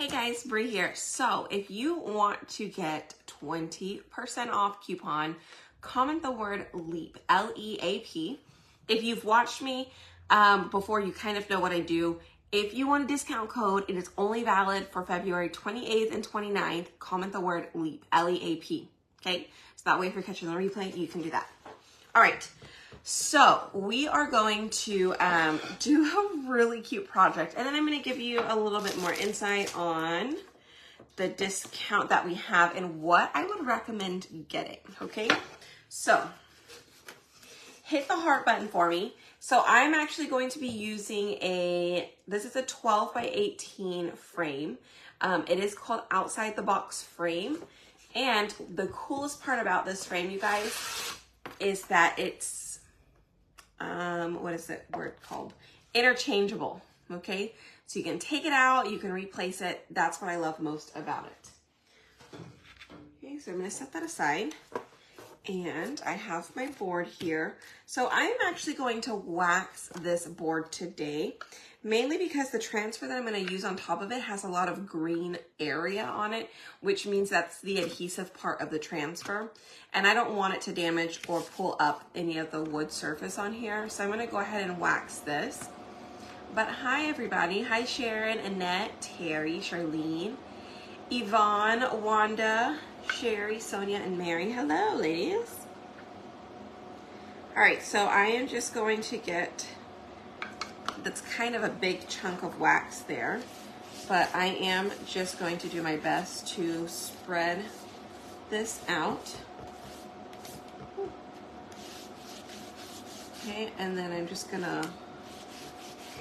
Hey guys, Bree here. So if you want to get 20% off coupon, comment the word LEAP, L-E-A-P. If you've watched me before, you kind of know what I do. If you want a discount code, it is only valid for February 28th and 29th. Comment the word LEAP, L-E-A-P. Okay, so that way if you're catching the replay, you can do that. All right. So we are going to do a really cute project, and then I'm going to give you a little bit more insight on the discount that we have and what I would recommend getting, okay? So hit the heart button for me. So I'm actually going to be using this is a 12 by 18 frame. It is called Outside the Box Frame. And the coolest part about this frame, you guys, is that it's what is that word called? Interchangeable, okay? So you can take it out, you can replace it. That's what I love most about it. Okay, so I'm gonna set that aside. And I have my board here. So I'm actually going to wax this board today, mainly because the transfer that I'm going to use on top of it has a lot of green area on it, which means that's the adhesive part of the transfer. And I don't want it to damage or pull up any of the wood surface on here. So I'm going to go ahead and wax this. But hi everybody. Hi Sharon, Annette, Terry, Charlene, Yvonne, Wanda, Sherry, Sonia, and Mary. Hello, ladies. All right, so I am just going to get, that's kind of a big chunk of wax there, but I am just going to do my best to spread this out. Okay, and then I'm just gonna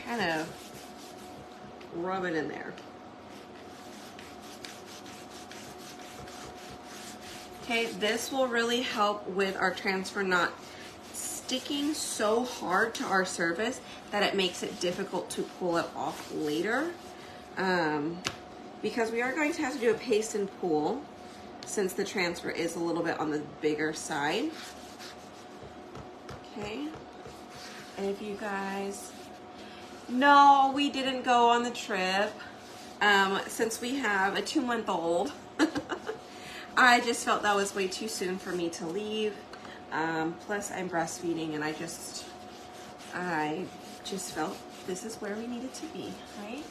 kind of rub it in there. Okay, this will really help with our transfer not sticking so hard to our surface that it makes it difficult to pull it off later. Because we are going to have to do a paste and pull since the transfer is a little bit on the bigger side. Okay, and if you guys, no, we didn't go on the trip since we have a 2-month-old. I just felt that was way too soon for me to leave. Plus I'm breastfeeding and I just felt this is where we needed to be, right?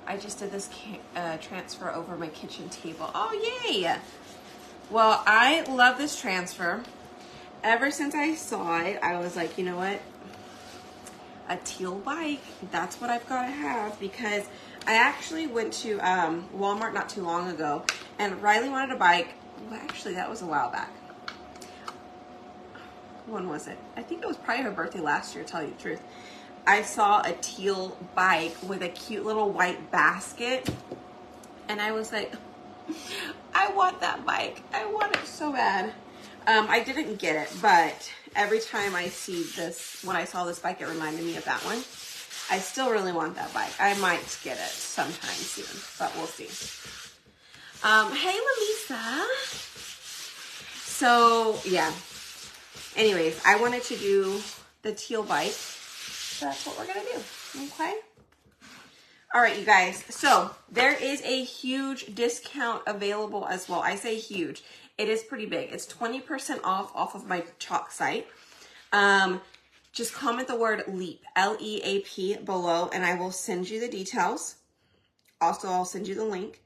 I just did this transfer over my kitchen table. Oh, yay! Well, I love this transfer. Ever since I saw it, I was like, you know what? A teal bike, that's what I've got to have, because I actually went to Walmart not too long ago, and Riley wanted a bike. Well, actually, that was a while back. When was it? I think it was probably her birthday last year, to tell you the truth. I saw a teal bike with a cute little white basket, and I was like, I want that bike. I want it so bad. I didn't get it, but every time I see this, when I saw this bike, it reminded me of that one. I still really want that bike. I might get it sometime soon, but we'll see. Hey, Lalisa. So, yeah. Anyways, I wanted to do the teal bike, so that's what we're going to do, okay? All right, you guys. So, there is a huge discount available as well. I say huge. It is pretty big. It's 20% off of my Chalk site. Just comment the word LEAP, L-E-A-P, below, and I will send you the details. Also, I'll send you the link.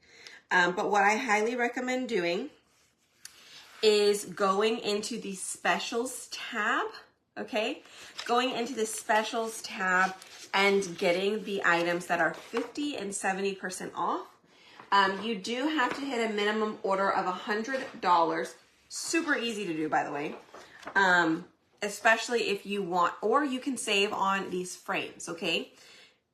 But what I highly recommend doing is going into the specials tab, okay? Going into the specials tab and getting the items that are 50 and 70% off. You do have to hit a minimum order of $100. Super easy to do, by the way. Especially if you want, or you can save on these frames, okay?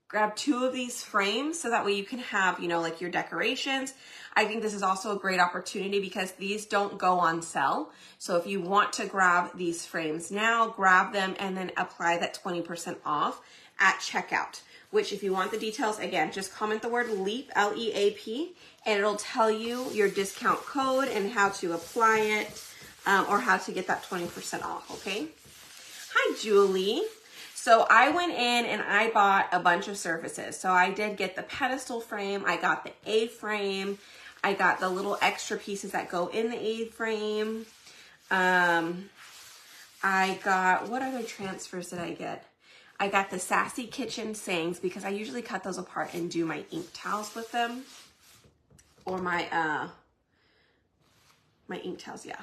Grab 2 of these frames so that way you can have, you know, like your decorations. I think this is also a great opportunity because these don't go on sale. So if you want to grab these frames now, grab them and then apply that 20% off at checkout. Which if you want the details, again, just comment the word LEAP, L-E-A-P, and it'll tell you your discount code and how to apply it or how to get that 20% off, okay? Hi, Julie. So I went in and I bought a bunch of surfaces. So I did get the pedestal frame, I got the A-frame, I got the little extra pieces that go in the A-frame. I got, what other transfers did I get? I got the Sassy Kitchen sayings because I usually cut those apart and do my ink towels with them. Or my ink towels, yeah.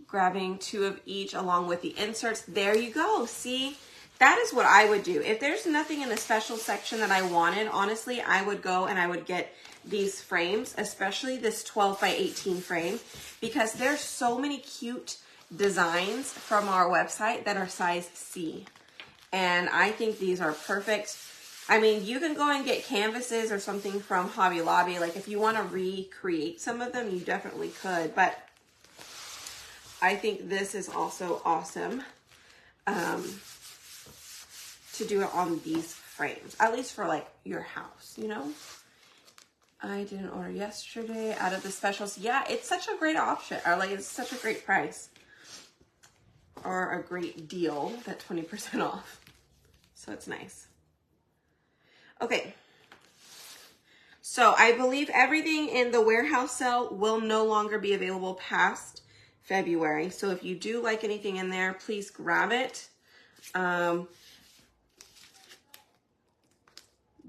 Grabbing 2 of each along with the inserts. There you go. See, that is what I would do. If there's nothing in the special section that I wanted, honestly, I would go and I would get these frames, especially this 12 by 18 frame, because there's so many cute designs from our website that are size C. And I think these are perfect. I mean, you can go and get canvases or something from Hobby Lobby. Like if you want to recreate some of them, you definitely could. But I think this is also awesome to do it on these frames, at least for like your house, you know? I didn't order yesterday out of the specials. Yeah, it's such a great option, or like it's such a great price or a great deal, that 20% off. So it's nice. Okay. So I believe everything in the warehouse sale will no longer be available past February. So if you do like anything in there, please grab it.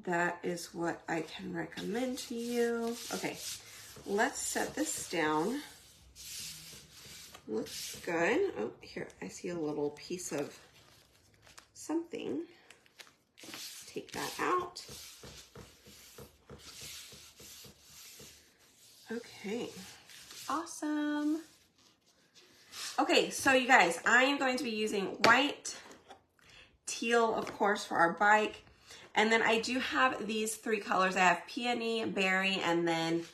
That is what I can recommend to you. Okay, let's set this down. Looks good. Oh, here, I see a little piece of something. Take that out. Okay, awesome. Okay, so you guys, I am going to be using white, teal, of course, for our bike. And then I do have these 3 colors. I have peony, berry, and then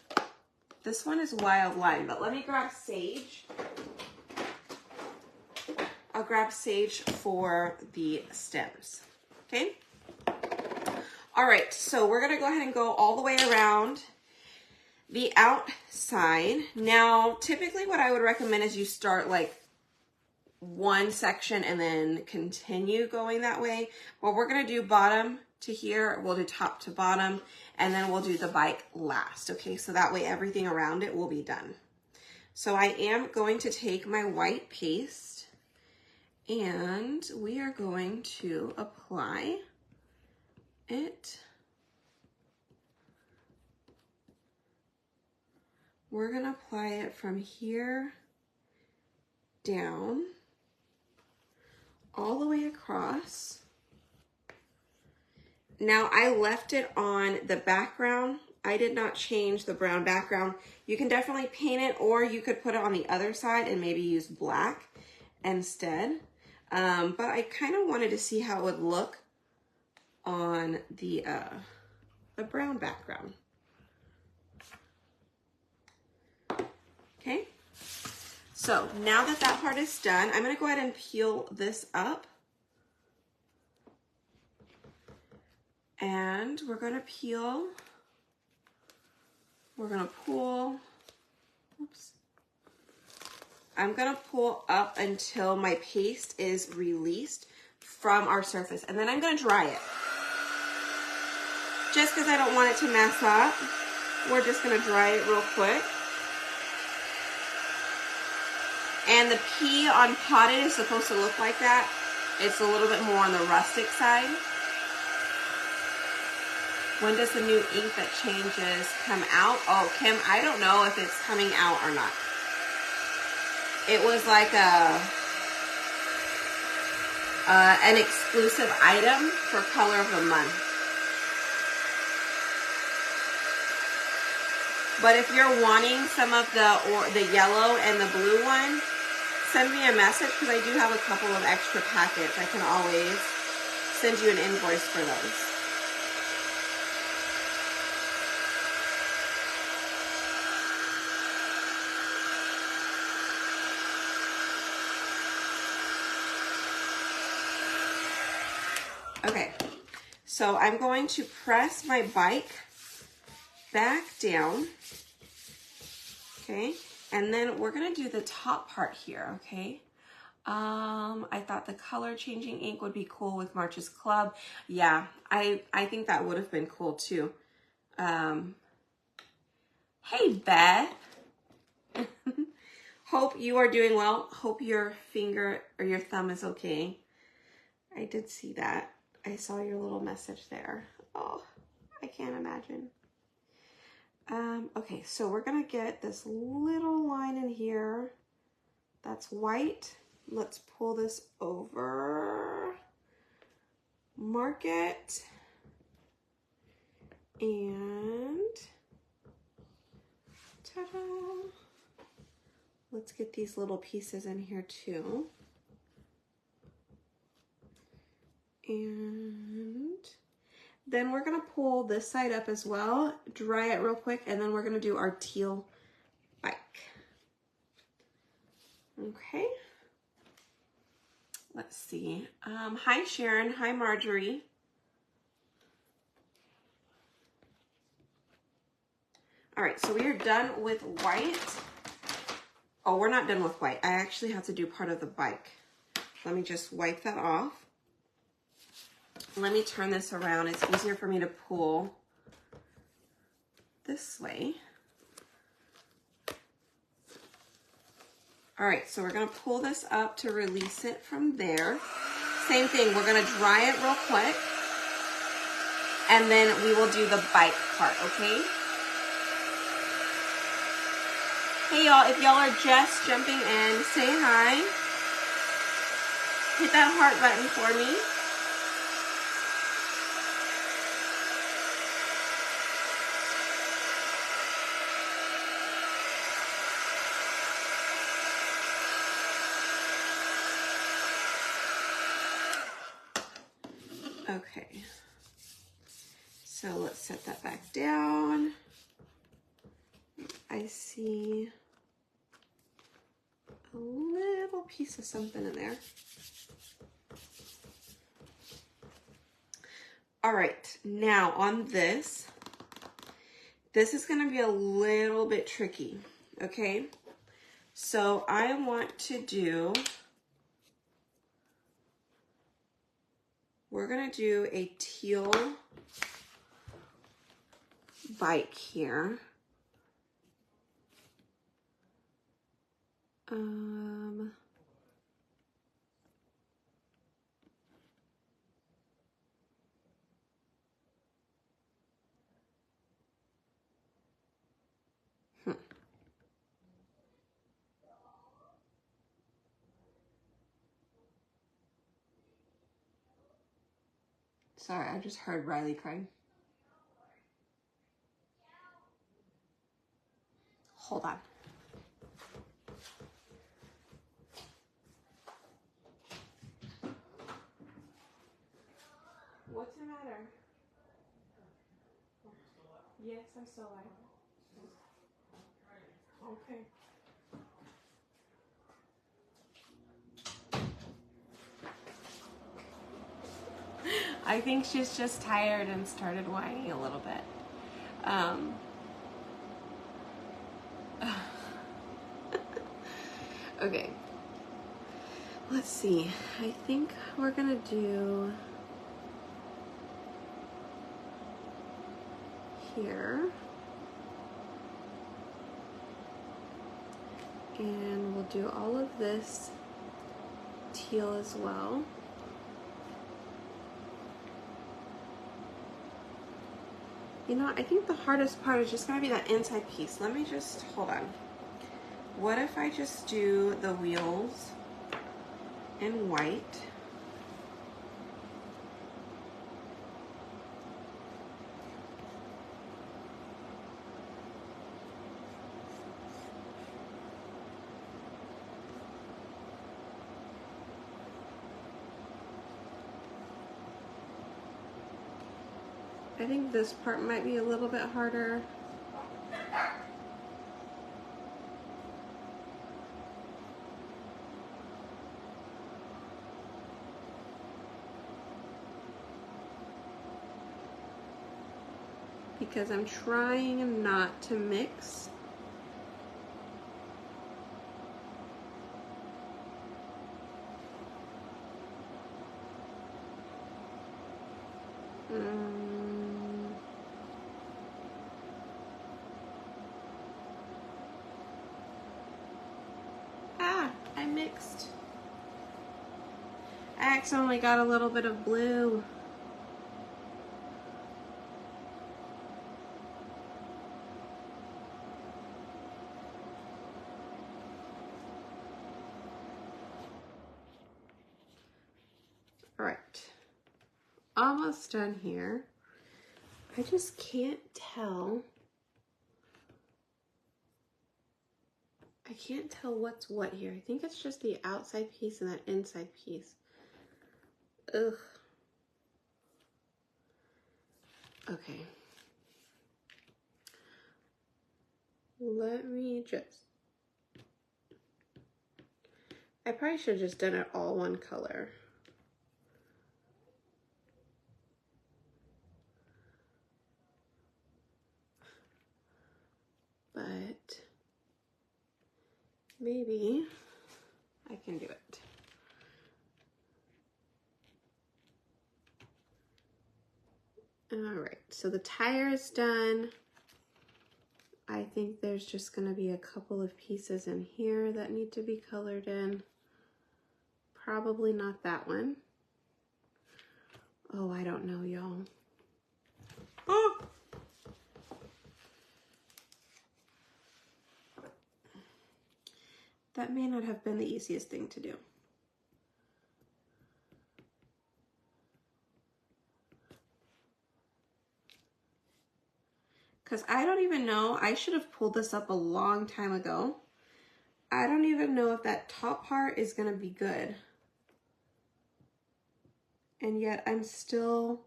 this one is wild lime. But let me grab sage. I'll grab sage for the stems. Okay? All right, so we're gonna go ahead and go all the way around the outside. Now, typically what I would recommend is you start like one section and then continue going that way. Well, we're gonna do bottom to here, we'll do top to bottom, and then we'll do the bike last, okay? So that way everything around it will be done. So I am going to take my white paste and we are going to apply it. We're gonna apply it from here down, all the way across. Now I left it on the background. I did not change the brown background. You can definitely paint it, or you could put it on the other side and maybe use black instead. But I kind of wanted to see how it would look on the brown background. Okay, so now that that part is done, I'm gonna go ahead and peel this up. And we're gonna peel, we're gonna pull, oops. I'm gonna pull up until my paste is released from our surface, and then I'm gonna dry it. Just because I don't want it to mess up, we're just gonna dry it real quick. And the P on potted is supposed to look like that. It's a little bit more on the rustic side. When does the new ink that changes come out? Oh, Kim, I don't know if it's coming out or not. It was like an exclusive item for color of the month. But if you're wanting some of the yellow and the blue one, send me a message because I do have a couple of extra packets. I can always send you an invoice for those. Okay, so I'm going to press my bike back down, okay? And then we're gonna do the top part here, okay? I thought the color changing ink would be cool with March's Club. Yeah, I think that would have been cool too. Hey, Beth. Hope you are doing well. Hope your finger or your thumb is okay. I did see that. I saw your little message there. Oh, I can't imagine. Okay, so we're gonna get this little line in here that's white. Let's pull this over, mark it, and ta-da! Let's get these little pieces in here too. And then we're gonna pull this side up as well, dry it real quick, and then we're gonna do our teal bike. Okay. Let's see. Hi, Sharon. Hi, Marjorie. All right, so we are done with white. Oh, we're not done with white. I actually have to do part of the bike. Let me just wipe that off. Let me turn this around. It's easier for me to pull this way. All right, so we're gonna pull this up to release it from there. Same thing, we're gonna dry it real quick, and then we will do the bike part, okay? Hey y'all, if y'all are just jumping in, say hi. Hit that heart button for me. Okay, so let's set that back down. I see a little piece of something in there. All right, now on this is gonna be a little bit tricky, okay? So I want to do, we're gonna do a teal bike here. Sorry, I just heard Riley crying. Hold on. What's the matter? Yes, I'm still alive. Okay. I think she's just tired and started whining a little bit. Okay. Let's see. I think we're gonna do here. And we'll do all of this teal as well. You know, I think the hardest part is just gonna be that inside piece. Let me just, hold on. What if I just do the wheels in white? I think this part might be a little bit harder. Because I'm trying not to mix. mixed. I accidentally got a little bit of blue. All right, almost done here. I just can't tell. I can't tell what's what here. I think it's just the outside piece and that inside piece. Ugh. Okay. Let me just... I probably should have just done it all one color. But maybe I can do it. All right, so the tire is done. I think there's just gonna be a couple of pieces in here that need to be colored in. Probably not that one. Oh, I don't know, y'all. Oh! That may not have been the easiest thing to do. Because I don't even know, I should have pulled this up a long time ago. I don't even know if that top part is gonna be good. And yet I'm still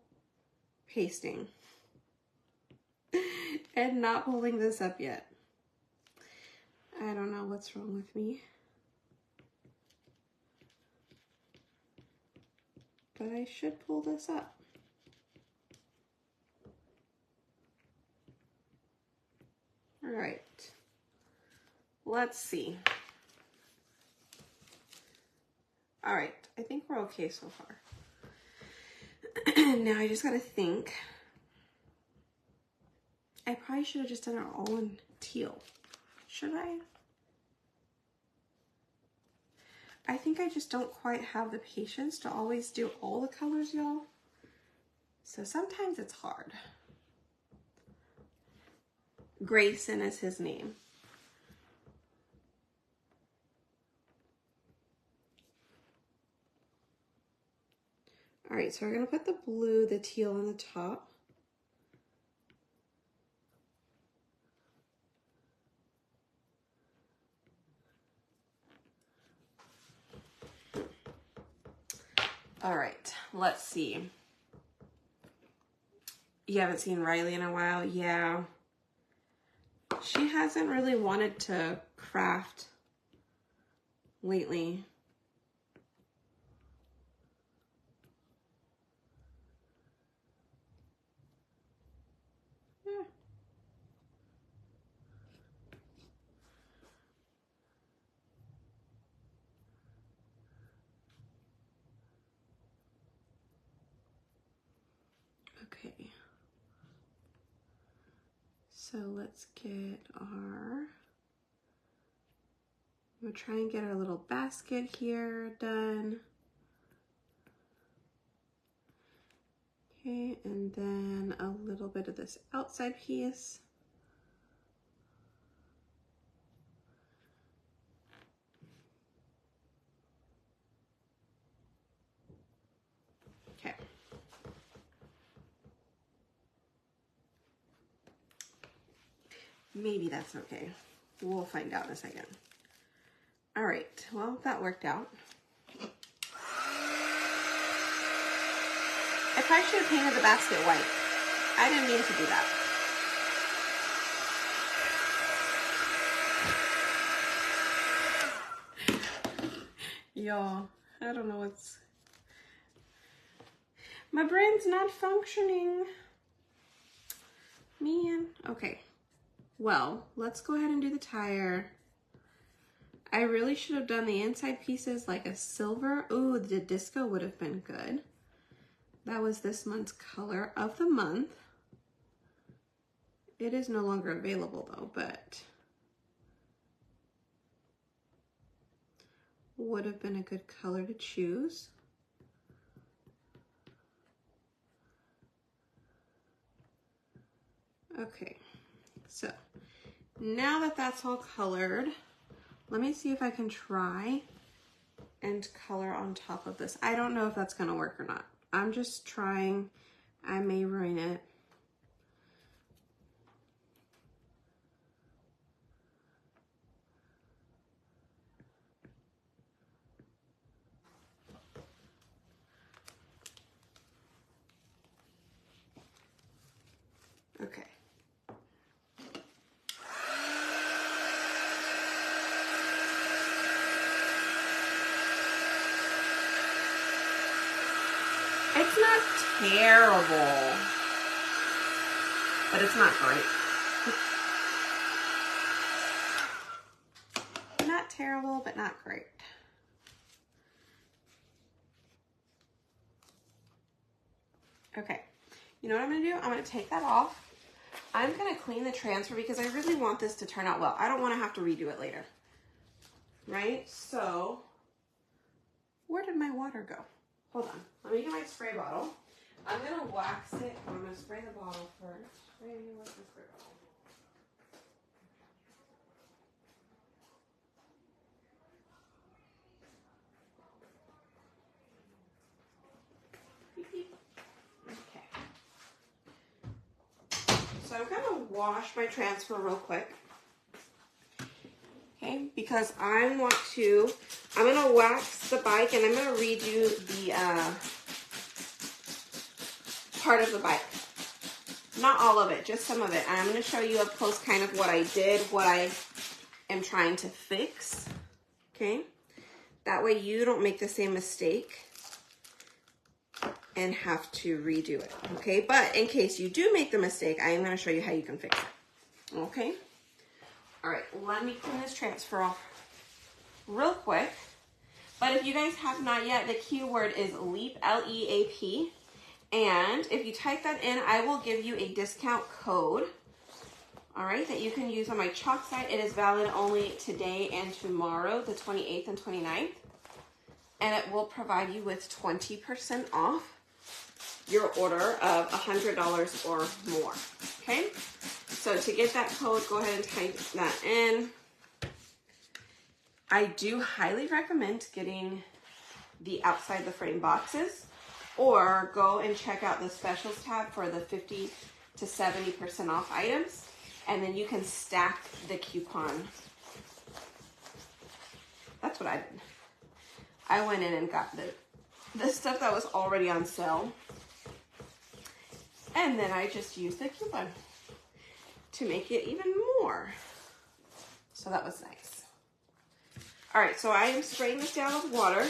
pasting and not pulling this up yet. I don't know what's wrong with me. But I should pull this up. All right, let's see. All right, I think we're okay so far. Now I just gotta think. I probably should have just done it all in teal. Should I? I think I just don't quite have the patience to always do all the colors, y'all. So sometimes it's hard. Grayson is his name. All right, so we're gonna put the blue, the teal on the top. All right, let's see. You haven't seen Riley in a while? Yeah. She hasn't really wanted to craft lately. Yeah. Okay. So let's get our... We'll try and get our little basket here done. Okay, and then a little bit of this outside piece. Okay. Maybe that's okay. We'll find out in a second. All right, well, that worked out. I probably should have painted the basket white. I didn't mean to do that. Y'all, I don't know what's... My brain's not functioning. Man, okay. Well, let's go ahead and do the tire. I really should have done the inside pieces like a silver. Ooh, the disco would have been good. That was this month's color of the month. It is no longer available though, but would have been a good color to choose. Okay, so now that that's all colored, let me see if I can try and color on top of this. I don't know if that's gonna work or not. I'm just trying. I may ruin it. Okay. It's not terrible, but it's not great. Not terrible, but not great. Okay, you know what I'm gonna do? I'm gonna take that off. I'm gonna clean the transfer because I really want this to turn out well. I don't wanna have to redo it later, right? So, where did my water go? Hold on, let me get my spray bottle. I'm gonna wax it. I'm gonna spray the bottle first. Where's the spray bottle? Okay. So I'm gonna wash my transfer real quick. Okay, because I'm gonna wax the bike and I'm gonna redo the part of the bike. Not all of it, just some of it. And I'm gonna show you up close kind of what I did, what I am trying to fix. Okay, that way you don't make the same mistake and have to redo it. Okay, but in case you do make the mistake, I am gonna show you how you can fix it. Okay. All right, let me clean this transfer off real quick. But if you guys have not yet, the keyword is LEAP, L-E-A-P. And if you type that in, I will give you a discount code, all right, that you can use on my chalk site. It is valid only today and tomorrow, the 28th and 29th. And it will provide you with 20% off your order of $100 or more, okay? So to get that code, go ahead and type that in. I do highly recommend getting the outside the frame boxes, or go and check out the specials tab for the 50 to 70% off items, and then you can stack the coupon. That's what I did. I went in and got the stuff that was already on sale, and then I just used the coupon to make it even more. So that was nice. All right, so I am spraying this down with water.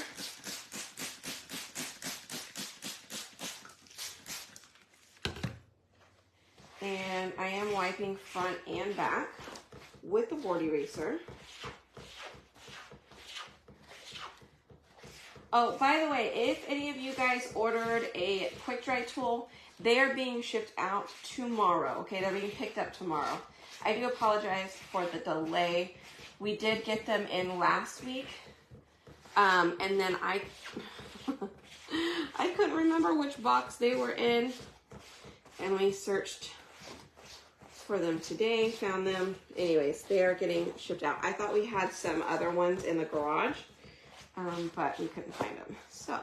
And I am wiping front and back with the board eraser. Oh, by the way, if any of you guys ordered a quick dry tool, they are being shipped out tomorrow, okay? They're being picked up tomorrow. I do apologize for the delay. We did get them in last week, and then I couldn't remember which box they were in, and we searched for them today, found them. Anyways, they are getting shipped out. I thought we had some other ones in the garage, but we couldn't find them. So,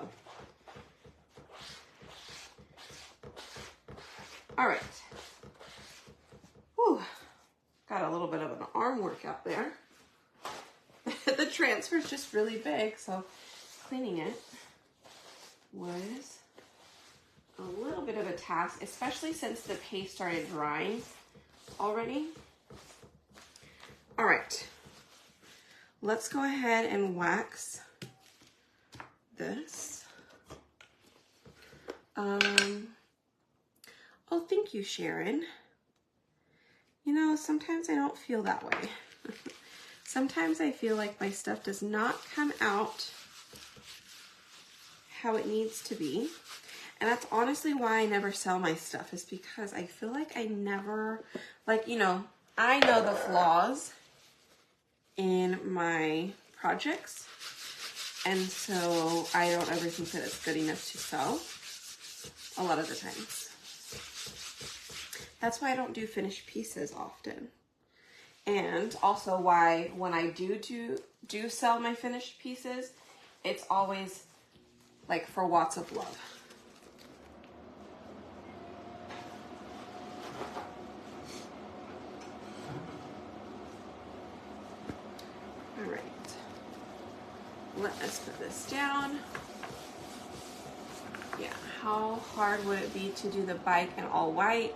all right. Whew. Got a little bit of an arm workout there. The transfer is just really big, so cleaning it was a little bit of a task, especially since the paste started drying already. All right, let's go ahead and wax this. Oh, thank you, Sharon. You know, sometimes I don't feel that way. Sometimes I feel like my stuff does not come out how it needs to be. And that's honestly why I never sell my stuff, is because I feel like I never, like, you know, I know the flaws in my projects. And so I don't ever think that it's good enough to sew a lot of the times. That's why I don't do finished pieces often. And also why when I do sell my finished pieces, it's always like for Watts of Love. All right, let us put this down. Yeah, how hard would it be to do the bike in all white,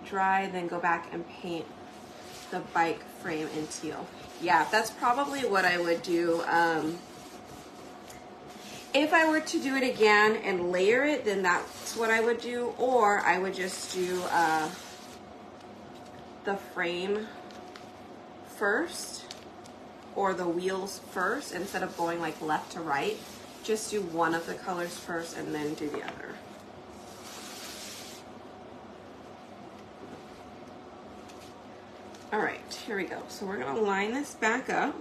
dry, then go back and paint the bike frame in teal? Yeah, that's probably what I would do. If I were to do it again and layer it, then that's what I would do. Or I would just do the frame first or the wheels first instead of going like left to right. Just do one of the colors first and then do the other. All right, here we go. So we're gonna line this back up.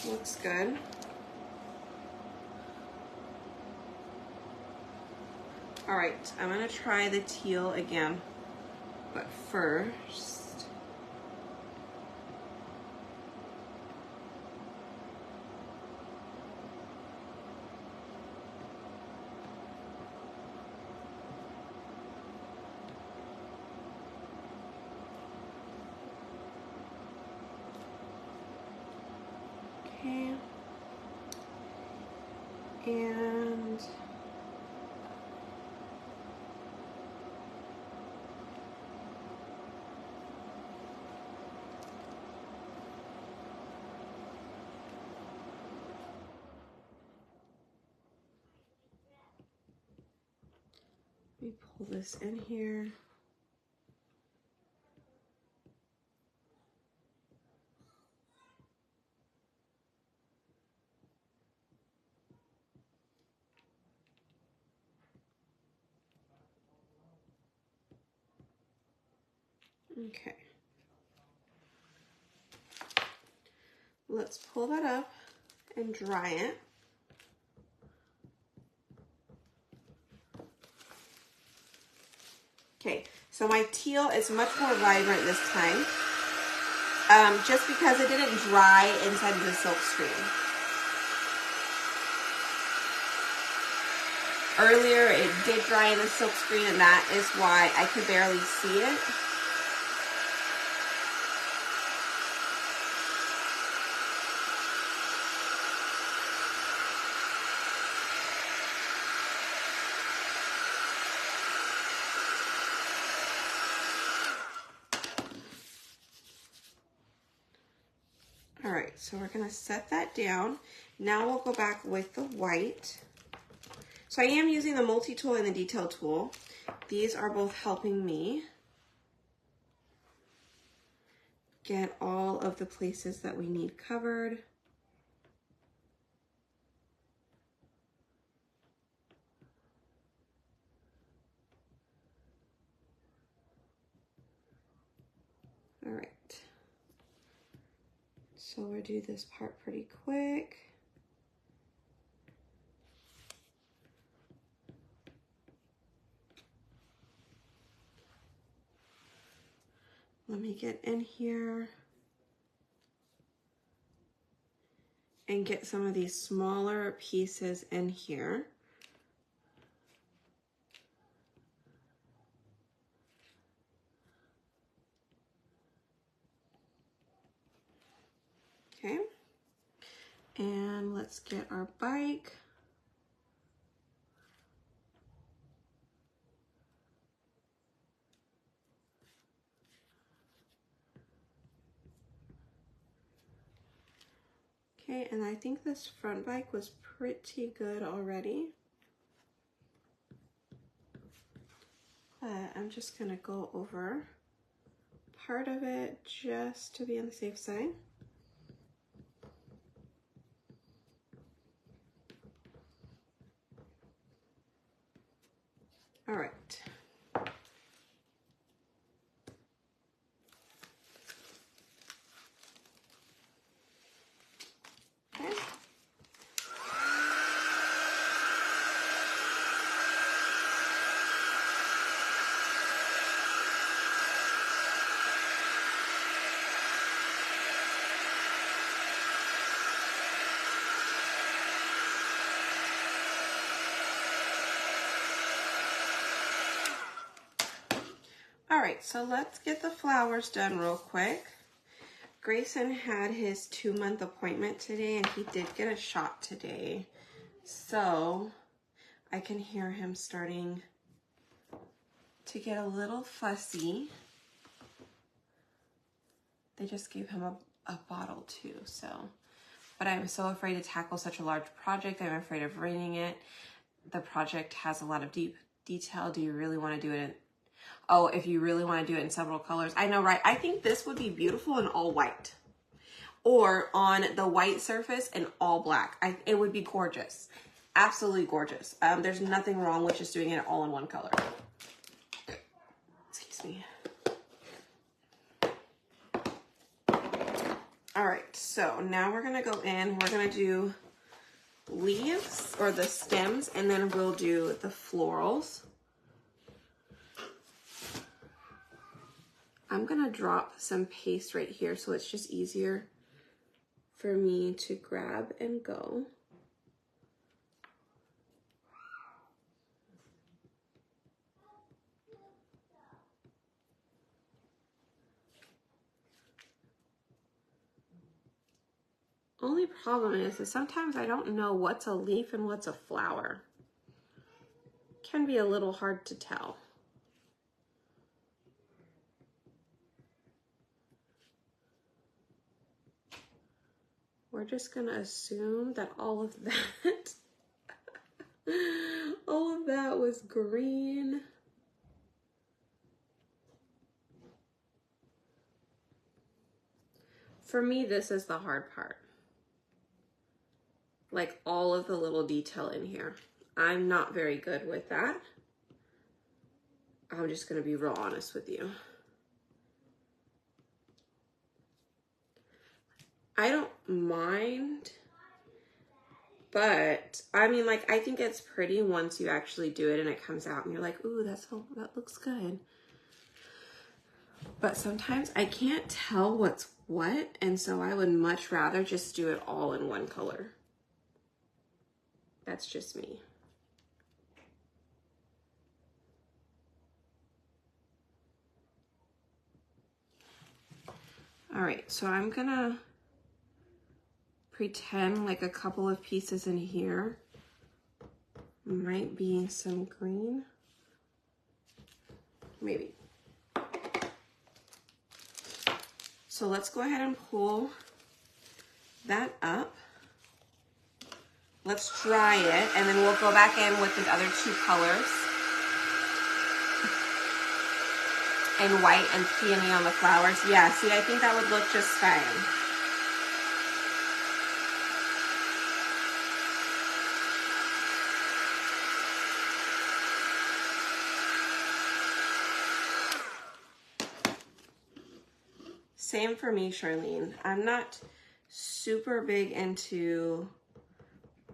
Looks good. All right, I'm gonna try the teal again, but first, okay, and let me pull this in here. Okay. Let's pull that up and dry it. Okay, so my teal is much more vibrant this time, just because it didn't dry inside of the silk screen. Earlier, it did dry in the silk screen, and that is why I could barely see it. All right, so we're gonna set that down. Now we'll go back with the white. So I am using the multi-tool and the detail tool. These are both helping me get all of the places that we need covered. All right. So we'll do this part pretty quick. Let me get in here and get some of these smaller pieces in here. Okay, and let's get our bike. Okay, and I think this front bike was pretty good already. But I'm just gonna go over part of it just to be on the safe side. All right. Okay. All right, so let's get the flowers done real quick. Grayson had his 2-month appointment today, and he did get a shot today. So I can hear him starting to get a little fussy. They just gave him a bottle too, so. But I'm so afraid to tackle such a large project. I'm afraid of ruining it. The project has a lot of deep detail. Do you really want to do it in, oh, if you really want to do it in several colors. I know, right? I think this would be beautiful in all white. Or on the white surface in all black. It would be gorgeous. Absolutely gorgeous. There's nothing wrong with just doing it all in one color. Excuse me. All right, so now we're gonna go in, we're gonna do leaves or the stems, and then we'll do the florals. I'm gonna drop some paste right here so it's just easier for me to grab and go. Only problem is sometimes I don't know what's a leaf and what's a flower. Can be a little hard to tell. We're just gonna assume that all of that, all of that was green. For me, this is the hard part. Like all of the little detail in here. I'm not very good with that. I'm just gonna be real honest with you. I don't mind, but I mean, like, I think it's pretty once you actually do it and it comes out and you're like, ooh, that looks good. But sometimes I can't tell what's what, and so I would much rather just do it all in one color. That's just me. All right, so I'm gonna pretend like a couple of pieces in here might be some green, maybe. So let's go ahead and pull that up. Let's dry it, and then we'll go back in with the other 2 colors. And white and peony on the flowers. Yeah, see, I think that would look just fine. Same for me, Charlene. I'm not super big into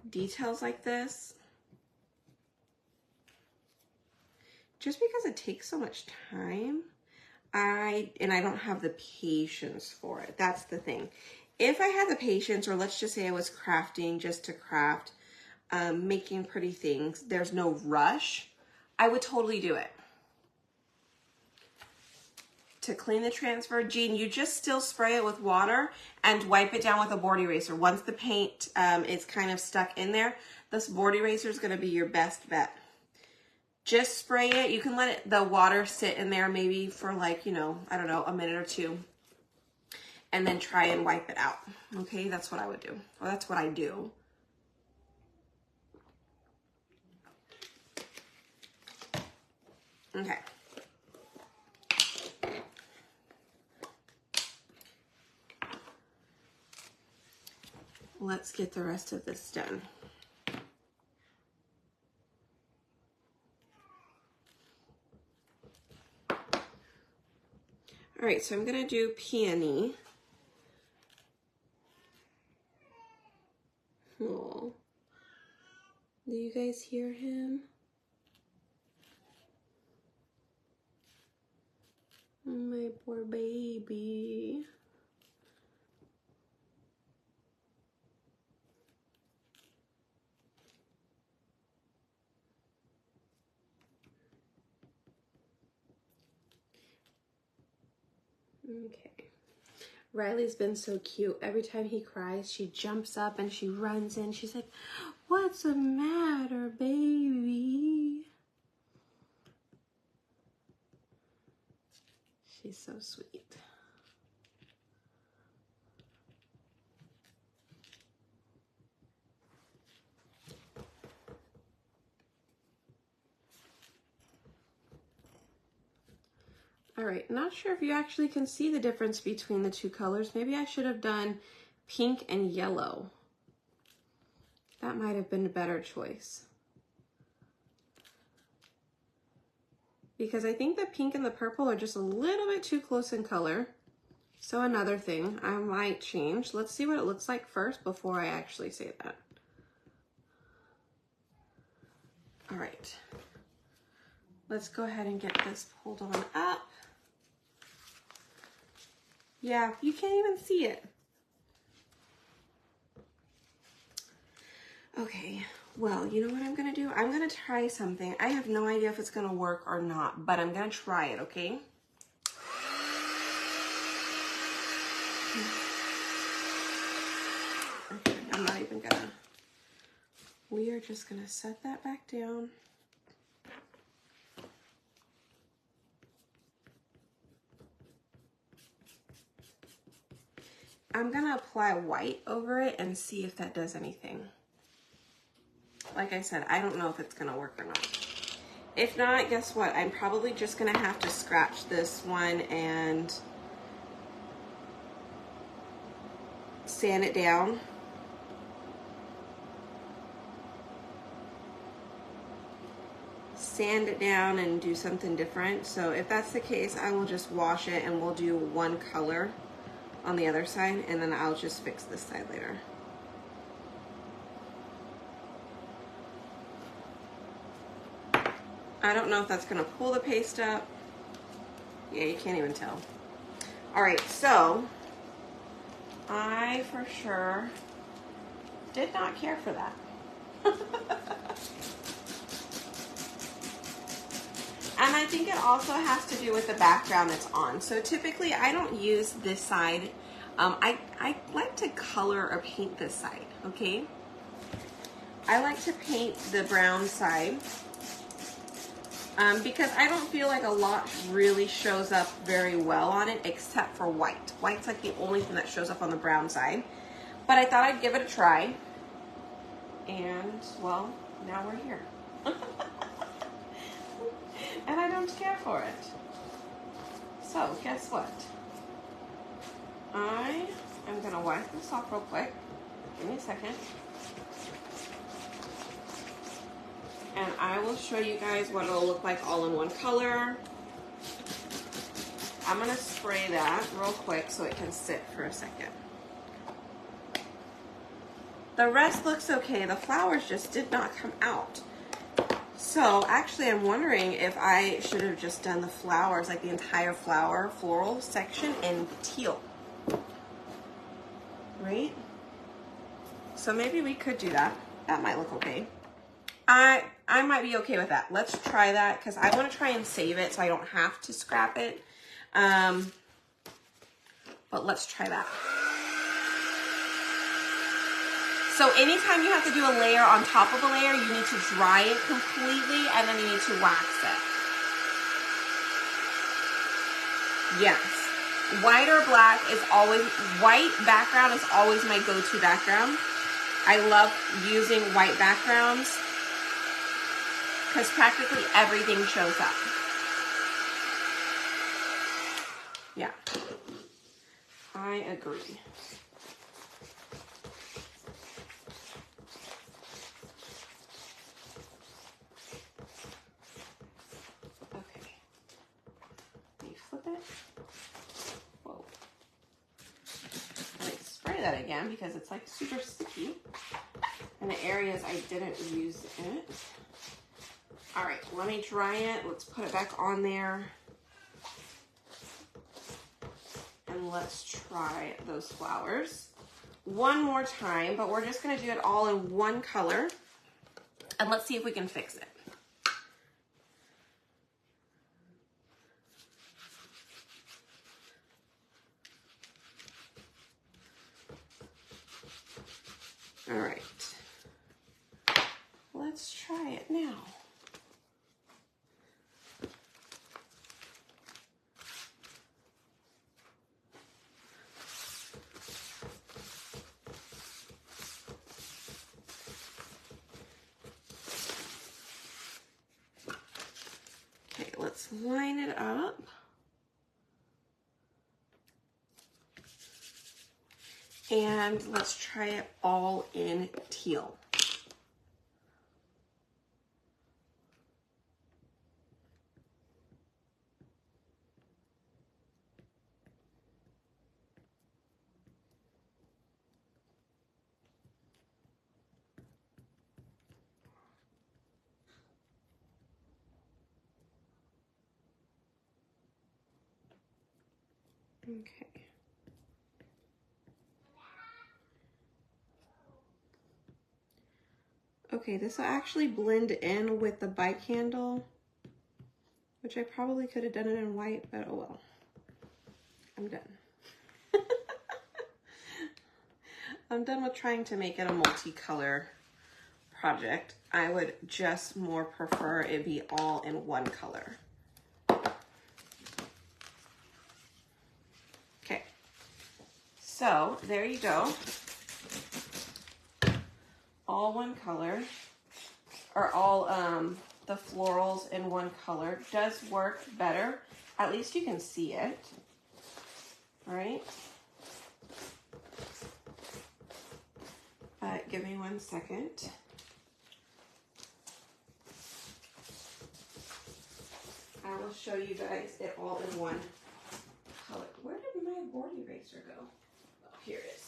details like this. Just because it takes so much time. I don't have the patience for it. That's the thing. If I had the patience, or let's just say I was crafting just to craft, making pretty things, there's no rush, I would totally do it. To clean the transfer, Jean, you just still spray it with water and wipe it down with a board eraser. Once the paint is kind of stuck in there, this board eraser is going to be your best bet. Just spray it. You can let the water sit in there maybe for like, you know, I don't know, a minute or 2. And then try and wipe it out. Okay, that's what I would do. Or that's what I do. Okay. Let's get the rest of this done. All right, so I'm gonna do Peony. Oh, do you guys hear him? Oh, my poor baby. Okay. Riley's been so cute. Every time he cries, she jumps up and she runs in. She's like, "What's the matter, baby?" She's so sweet. All right, not sure if you actually can see the difference between the two colors. Maybe I should have done pink and yellow. That might have been a better choice. Because I think the pink and the purple are just a little bit too close in color. So another thing I might change. Let's see what it looks like first before I actually say that. All right. Let's go ahead and get this pulled on up. Yeah, you can't even see it. Okay, well, you know what I'm gonna do? I'm gonna try something. I have no idea if it's gonna work or not, but I'm gonna try it, okay? Okay, I'm not even gonna. We are just gonna set that back down. I'm gonna apply white over it and see if that does anything. Like I said, I don't know if it's gonna work or not. If not, guess what? I'm probably just gonna have to scratch this one and sand it down. Sand it down and do something different. So if that's the case, I will just wash it and we'll do one color on the other side, and then I'll just fix this side later. I don't know if that's gonna pull the paste up. Yeah, you can't even tell. All right, so I for sure did not care for that. And I think it also has to do with the background it's on. So typically I don't use this side. I like to color or paint this side, okay? I like to paint the brown side because I don't feel like a lot really shows up very well on it except for white. White's like the only thing that shows up on the brown side. But I thought I'd give it a try. And, well, now we're here. And I don't care for it. So, guess what? I am gonna wipe this off real quick. Give me a second. And I will show you guys what it'll look like all in one color. I'm gonna spray that real quick so it can sit for a second. The rest looks okay. The flowers just did not come out. So actually I'm wondering if I should have just done the flowers, like the entire flower floral section in teal. Right? So maybe we could do that. That might look okay. I might be okay with that. Let's try that because I want to try and save it so I don't have to scrap it. But let's try that. So anytime you have to do a layer on top of a layer, you need to dry it completely and then you need to wax it. Yes. White or black is always, white background is always my go-to background. I love using white backgrounds because practically everything shows up. Yeah, I agree. Okay, let me flip it. that again because it's like super sticky in the areas I didn't use it. All right, let me dry it. Let's put it back on there. And let's try those flowers one more time, but we're just gonna do it all in one color. And let's see if we can fix it. All right, let's try it now. Okay, let's line it up. And let's try it all in teal. Okay. Okay, this will actually blend in with the bike handle, which I probably could have done it in white, but oh well. I'm done. I'm done with trying to make it a multicolor project. I would just more prefer it be all in one color. Okay, so there you go. All one color, or all the florals in one color does work better. At least you can see it, right? Give me 1 second. I will show you guys it all in one color. Where did my board eraser go? Oh, here it is.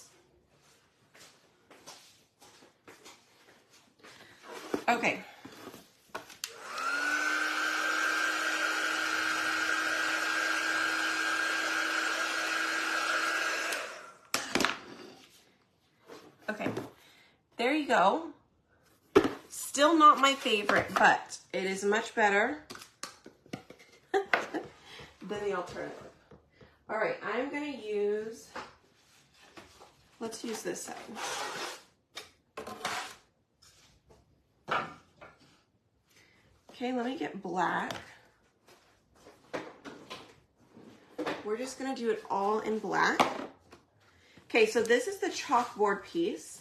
Okay. Okay, there you go. Still not my favorite, but it is much better than the alternative. All right, I'm gonna use, let's use this side. Okay, let me get black. We're just gonna do it all in black. Okay, so this is the chalkboard piece.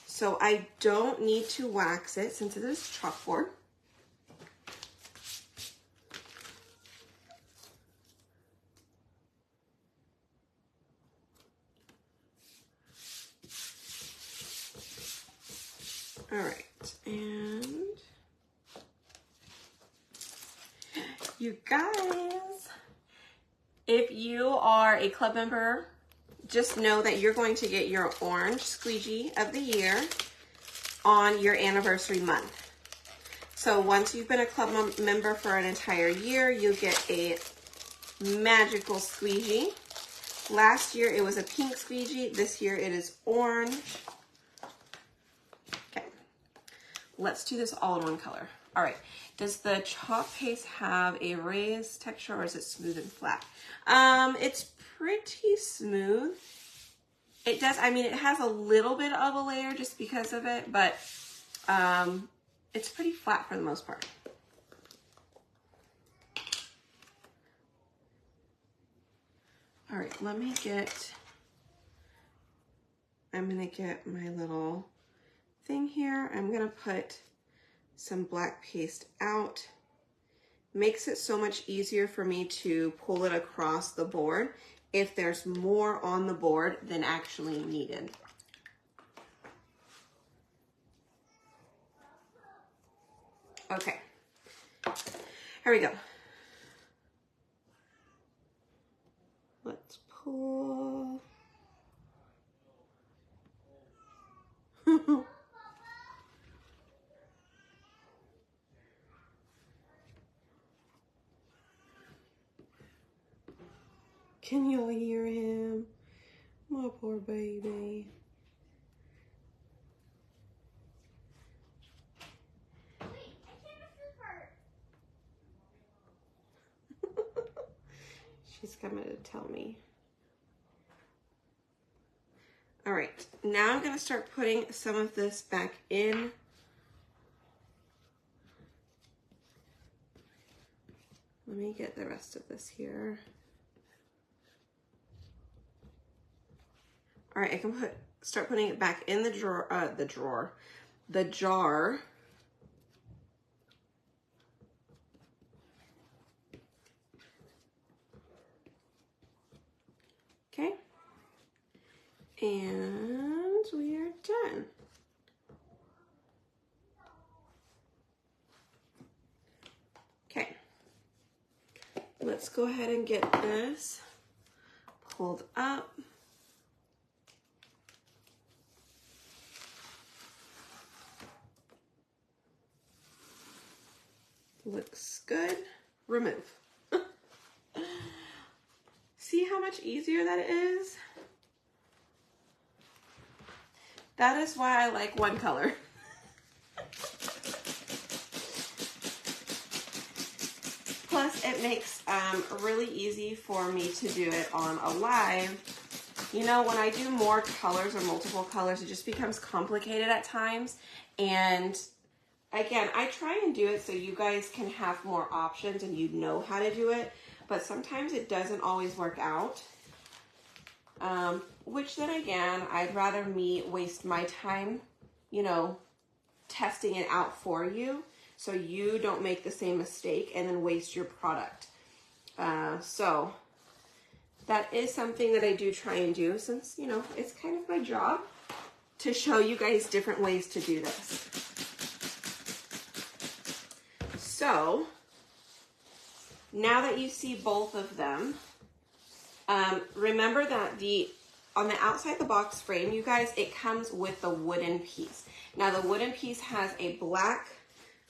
So I don't need to wax it since it is chalkboard. All right, and you guys, if you are a club member, just know that you're going to get your orange squeegee of the year on your anniversary month. So once you've been a club member for an entire year, you get a magical squeegee. Last year it was a pink squeegee. This year it is orange. Okay, let's do this all in one color. All right, does the chalk paste have a raised texture or is it smooth and flat? It's pretty smooth. It does, I mean, it has a little bit of a layer just because of it, but it's pretty flat for the most part. All right, let me get, I'm gonna get my little thing here. I'm gonna put some black paste out. Makes it so much easier for me to pull it across the board if there's more on the board than actually needed. Okay, here we go. Let's pull. Can y'all hear him? My poor baby. She's coming to tell me. All right, now I'm gonna start putting some of this back in. Let me get the rest of this here. All right, I can start putting it back in the jar. Okay. And we are done. Okay. Let's go ahead and get this pulled up. Looks good. Remove. See how much easier that is? That is why I like one color. Plus, it makes really easy for me to do it on a live. You know, when I do more colors or multiple colors, it just becomes complicated at times. And again, I try and do it so you guys can have more options and you know how to do it. But sometimes it doesn't always work out. Which then again, I'd rather me waste my time, you know, testing it out for you so you don't make the same mistake and then waste your product. So that is something that I do try and do since, you know, it's kind of my job to show you guys different ways to do this. So now that you see both of them, remember that on the outside the box frame, you guys, it comes with the wooden piece. Now the wooden piece has a black,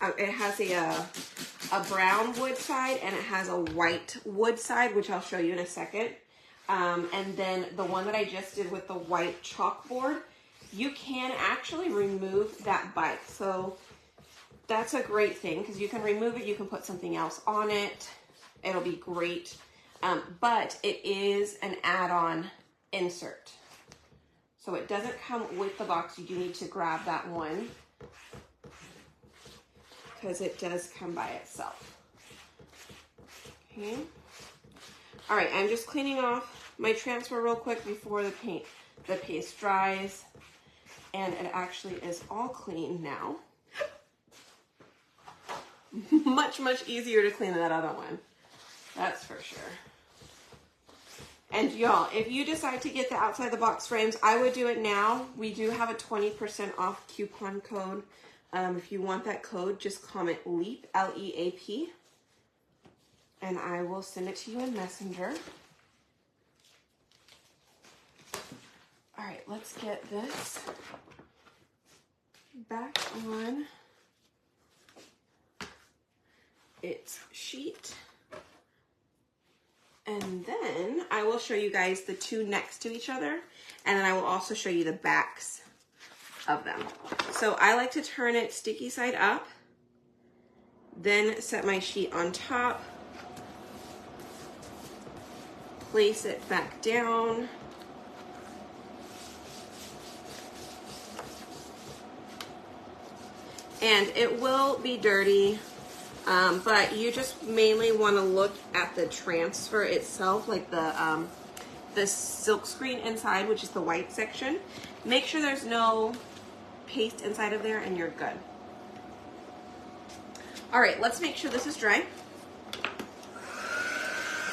it has a brown wood side and it has a white wood side, which I'll show you in a second. And then the one that I just did with the white chalkboard, you can actually remove that bike. So that's a great thing because you can remove it, you can put something else on it. It'll be great. But it is an add-on insert. So it doesn't come with the box. You do need to grab that one because it does come by itself. Okay. All right, I'm just cleaning off my transfer real quick before the paste dries. And it actually is all clean now. Much, much easier to clean than that other one. That's for sure. And y'all, if you decide to get the outside the box frames, I would do it now. We do have a 20% off coupon code. If you want that code, just comment LEAP, L-E-A-P, and I will send it to you in Messenger. All right, let's get this back on its sheet. And then I will show you guys the two next to each other, and then I will also show you the backs of them. So I like to turn it sticky side up, then set my sheet on top, place it back down, and it will be dirty. But you just mainly want to look at the transfer itself, like the silk screen inside, which is the white section. Make sure there's no paste inside of there and you're good. All right, let's make sure this is dry.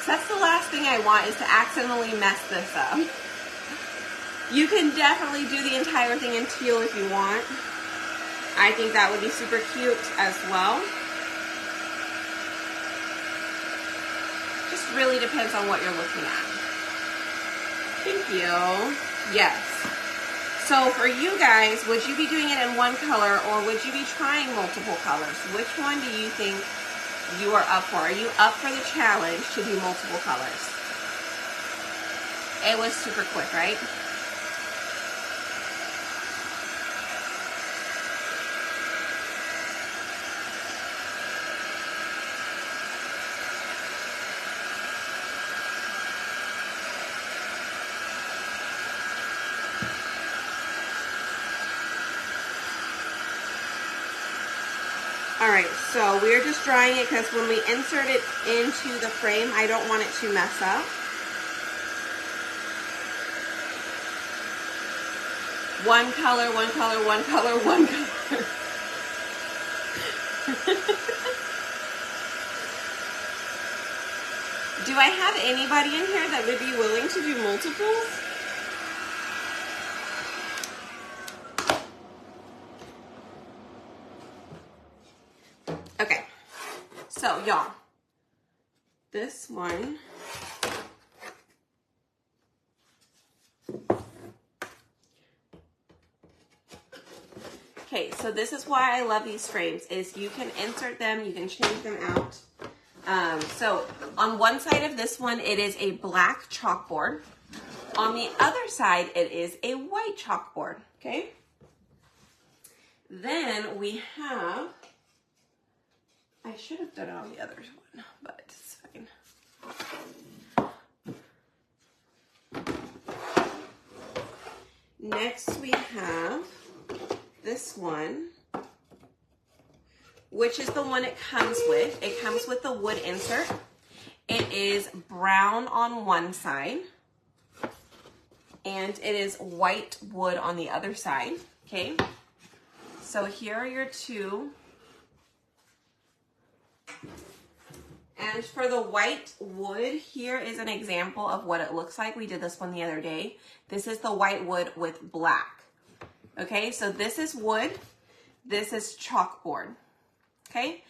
So that's the last thing I want, is to accidentally mess this up. You can definitely do the entire thing in teal if you want. I think that would be super cute as well. Really depends on what you're looking at. Thank you. Yes. So for you guys, would you be doing it in one color or would you be trying multiple colors? Which one do you think you are up for? Are you up for the challenge to do multiple colors? It was super quick, right? All right, so we're just drying it because when we insert it into the frame, I don't want it to mess up. One color, one color, one color, one color. Do I have anybody in here that would be willing to do multiples? Okay, so y'all, this one, okay, so this is why I love these frames, is you can insert them, you can change them out. So on one side of this one, it is a black chalkboard. On the other side, it is a white chalkboard, okay? Then we have, I should have done it on the other one, but it's fine. Next we have this one, which is the one it comes with. It comes with the wood insert. It is brown on one side, and it is white wood on the other side, okay? So here are your two. And for the white wood, here is an example of what it looks like. We did this one the other day. This is the white wood with black. Okay, so this is wood. This is chalkboard. Okay,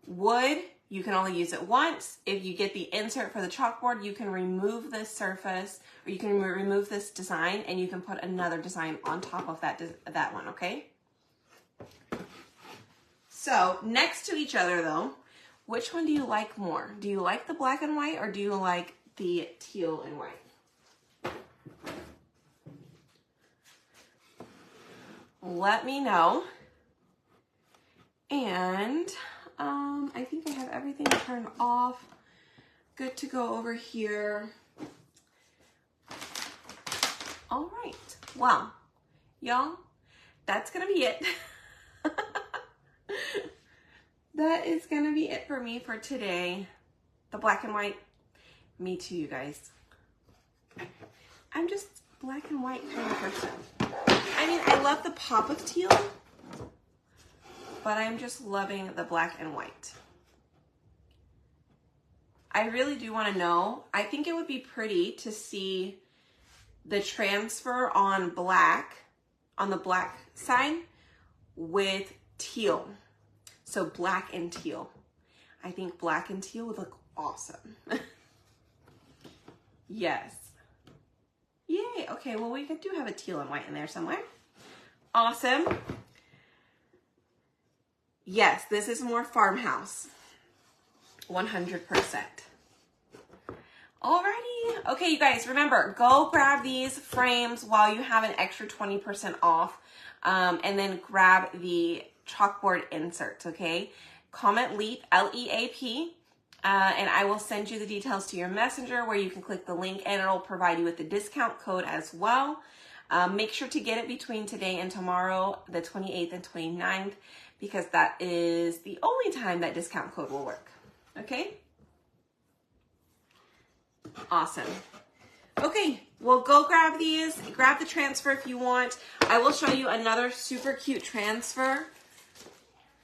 wood, you can only use it once. If you get the insert for the chalkboard, you can remove this surface, or you can remove this design, and you can put another design on top of that one, okay? So next to each other though, which one do you like more? Do you like the black and white or do you like the teal and white? Let me know. And I think I have everything turned off. Good to go over here. All right. Well, y'all, that's gonna be it. That is gonna be it for me for today. The black and white. Me too, you guys. I'm just black and white kind of person. I mean, I love the pop of teal, but I'm just loving the black and white. I really do want to know. I think it would be pretty to see the transfer on black, on the black side with teal. So black and teal. I think black and teal would look awesome. Yes. Yay. Okay, well, we do have a teal and white in there somewhere. Awesome. Yes, this is more farmhouse. 100%. Alrighty. Okay, you guys, remember, go grab these frames while you have an extra 20% off. And then grab the chalkboard inserts, okay? Comment LEAP, L-E-A-P, and I will send you the details to your messenger where you can click the link and it'll provide you with the discount code as well. Make sure to get it between today and tomorrow, the 28th and 29th, because that is the only time that discount code will work, okay? Awesome. Okay, well, go grab these. Grab the transfer if you want. I will show you another super cute transfer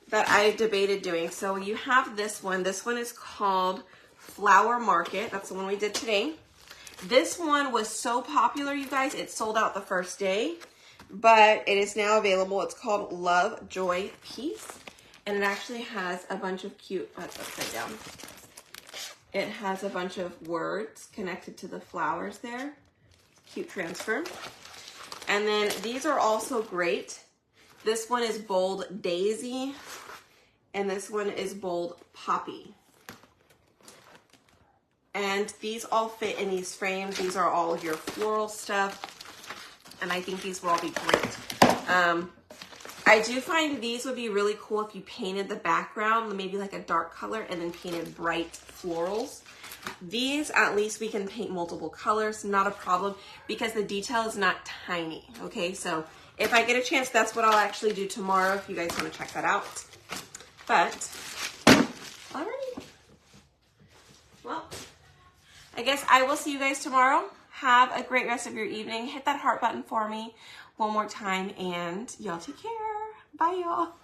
that I debated doing. So you have this one. This one is called Flower Market. That's the one we did today. This one was so popular, you guys. It sold out the first day, but it is now available. It's called Love, Joy, Peace. And it actually has a bunch of cute, that's upside down. It has a bunch of words connected to the flowers there. Cute transfer. And then these are also great. This one is Bold Daisy, and this one is Bold Poppy. And these all fit in these frames. These are all your floral stuff, and I think these will all be great. I do find these would be really cool if you painted the background, maybe like a dark color, and then painted bright florals. These, at least we can paint multiple colors, not a problem, because the detail is not tiny, okay? So if I get a chance, that's what I'll actually do tomorrow, if you guys want to check that out. But, alrighty. Well, I guess I will see you guys tomorrow. Have a great rest of your evening. Hit that heart button for me one more time, and y'all take care. Bye, y'all.